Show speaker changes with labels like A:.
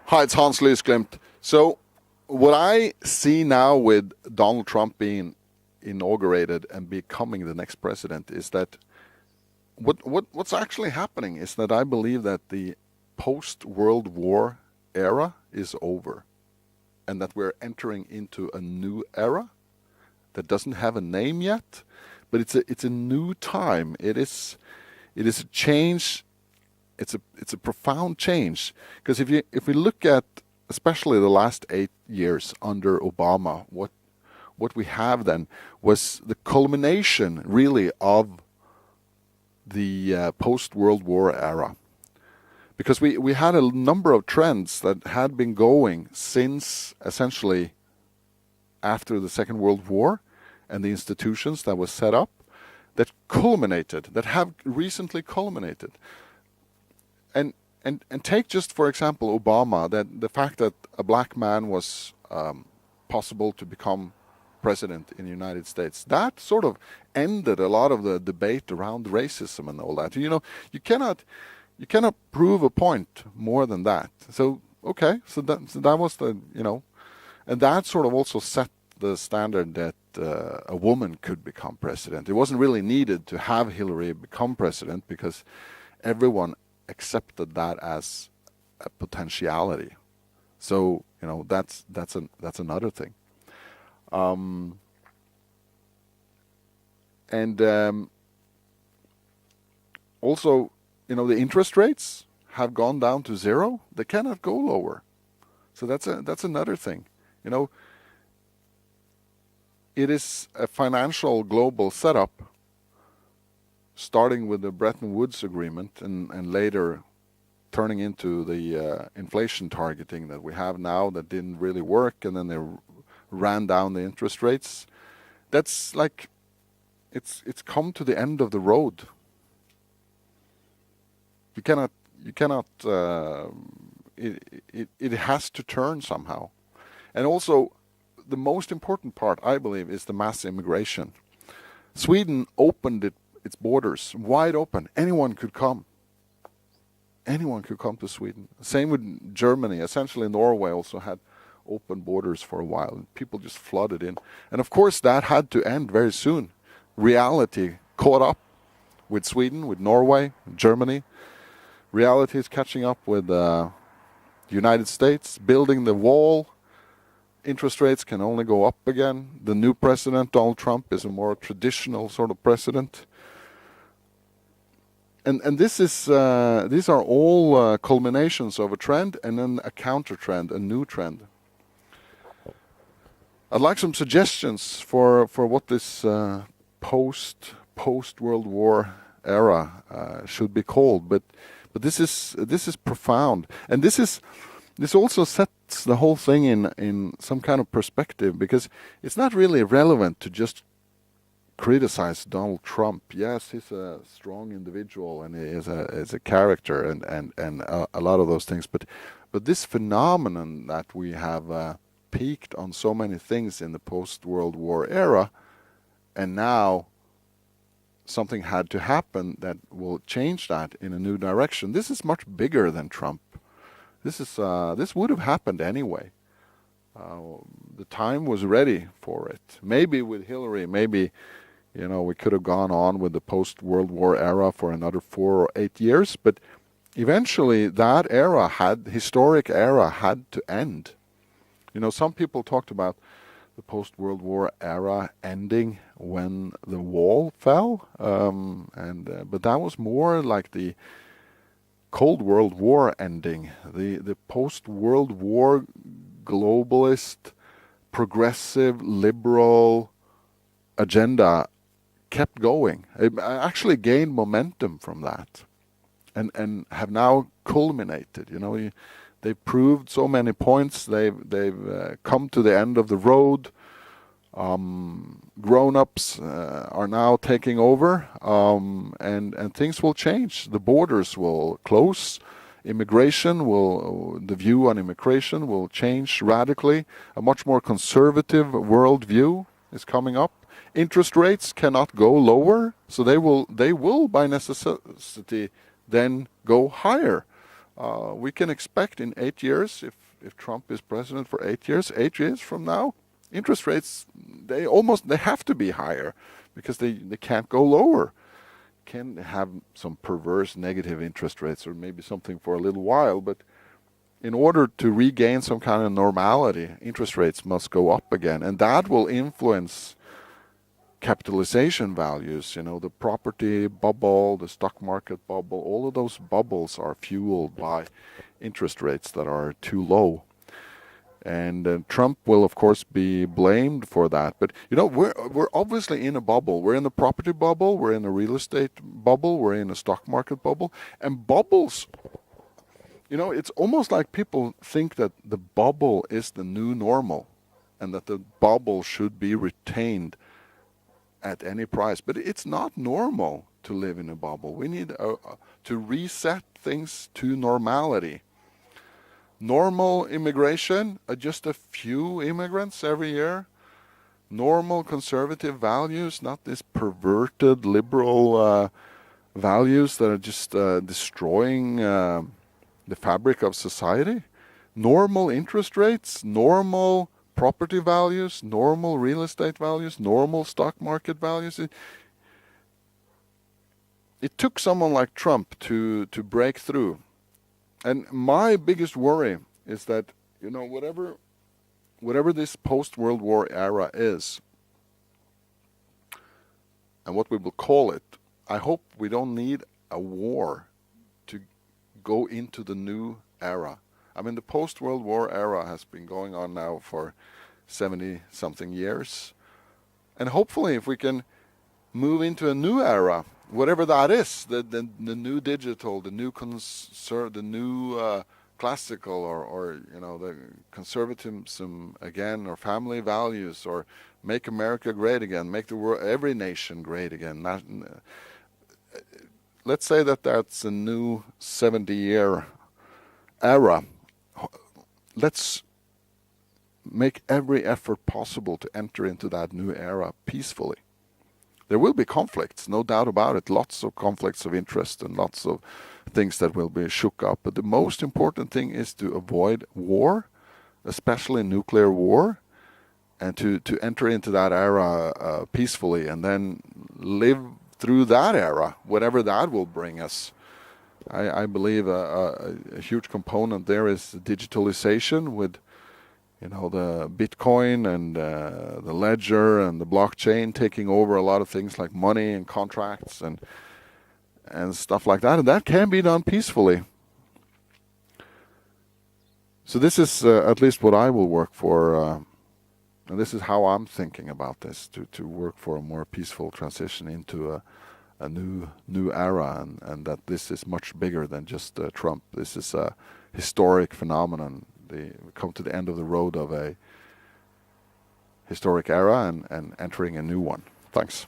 A: Hi, it's Hans Lysglimt. So what I see now with Donald Trump being inaugurated and becoming the next president is that what's actually happening is that I believe that the post-World War era is over and that we're entering into a new era that doesn't have a name yet, but it's a new time. It is a change. It's a profound change, because if we look at especially the last 8 years under Obama, what we have then was the culmination really of the post-World War era, because we had a number of trends that had been going since essentially after the Second World War and the institutions that were set up that have recently culminated. And take just, for example, Obama, that the fact that a black man was possible to become president in the United States, that sort of ended a lot of the debate around racism and all that. You cannot prove a point more than that. So okay, so that was the, and that sort of also set the standard that a woman could become president. It wasn't really needed to have Hillary become president because everyone accepted that as a potentiality. So that's another thing. Also, the interest rates have gone down to zero. They cannot go lower. So that's another thing. It is a financial global setup, starting with the Bretton Woods Agreement and later turning into the inflation targeting that we have now that didn't really work, and then they ran down the interest rates. That's like, it's come to the end of the road. You cannot. It has to turn somehow. And also, the most important part, I believe, is the mass immigration. Sweden opened its borders wide open. Anyone could come. Anyone could come to Sweden. Same with Germany. Essentially, Norway also had open borders for a while. People just flooded in. And of course, that had to end very soon. Reality caught up with Sweden, with Norway, Germany. Reality is catching up with the United States, building the wall. Interest rates can only go up again. The new president, Donald Trump, is a more traditional sort of president. And this is these are all culminations of a trend and then a counter trend, a new trend. I'd like some suggestions for what this post-World War era should be called, but this is profound, and this also sets the whole thing in some kind of perspective, because it's not really relevant to just criticize Donald Trump. Yes, he's a strong individual and he is a character and a lot of those things, but this phenomenon that we have peaked on so many things in the post-World War era, and now something had to happen that will change that in a new direction. This is much bigger than Trump. This would have happened anyway. The time was ready for it. Maybe with Hillary, maybe we could have gone on with the post-World War era for another 4 or 8 years, but eventually that historic era had to end. Some people talked about the post-World War era ending when the wall fell, but that was more like the Cold World War ending. The post-World War globalist, progressive, liberal agenda kept going. It actually gained momentum from that, and have now culminated. They proved so many points. They've come to the end of the road. Grown-ups are now taking over, and things will change. The borders will close. The view on immigration will change radically. A much more conservative worldview is coming up. Interest rates cannot go lower, so they will by necessity then go higher. we can expect in 8 years, if Trump is president for 8 years from now, interest rates, they have to be higher because they can't go lower. Can have some perverse negative interest rates or maybe something for a little while, but in order to regain some kind of normality, interest rates must go up again, and that will influence capitalization values. The property bubble, the stock market bubble, all of those bubbles are fueled by interest rates that are too low. And Trump will, of course, be blamed for that. But we're obviously in a bubble. We're in the property bubble. We're in a real estate bubble. We're in a stock market bubble. And bubbles, it's almost like people think that the bubble is the new normal, and that the bubble should be retained at any price. But it's not normal to live in a bubble. We need to reset things to normality. Normal immigration, just a few immigrants every year. Normal conservative values, not this perverted liberal values that are just destroying the fabric of society. Normal interest rates, normal property values, normal real estate values, normal stock market values. It took someone like Trump to break through. And my biggest worry is that, whatever this post-World War era is, and what we will call it, I hope we don't need a war to go into the new era. I mean, the post-World War era has been going on now for 70-something years. And hopefully, if we can move into a new era, whatever that is, the new digital, the new classical, or the conservatism again, or family values, or make America great again, make the world, every nation great again. Let's say that's a new 70-year era. Let's make every effort possible to enter into that new era peacefully. There will be conflicts, no doubt about it, lots of conflicts of interest and lots of things that will be shook up. But the most important thing is to avoid war, especially nuclear war, and to enter into that era peacefully, and then live through that era, whatever that will bring us. I believe a huge component there is digitalization with the Bitcoin and the ledger and the blockchain taking over a lot of things like money and contracts and stuff like that. And that can be done peacefully. So this is at least what I will work for. And this is how I'm thinking about this, to work for a more peaceful transition into a new era, and that this is much bigger than just Trump. This is a historic phenomenon. We come to the end of the road of a historic era and entering a new one. Thanks.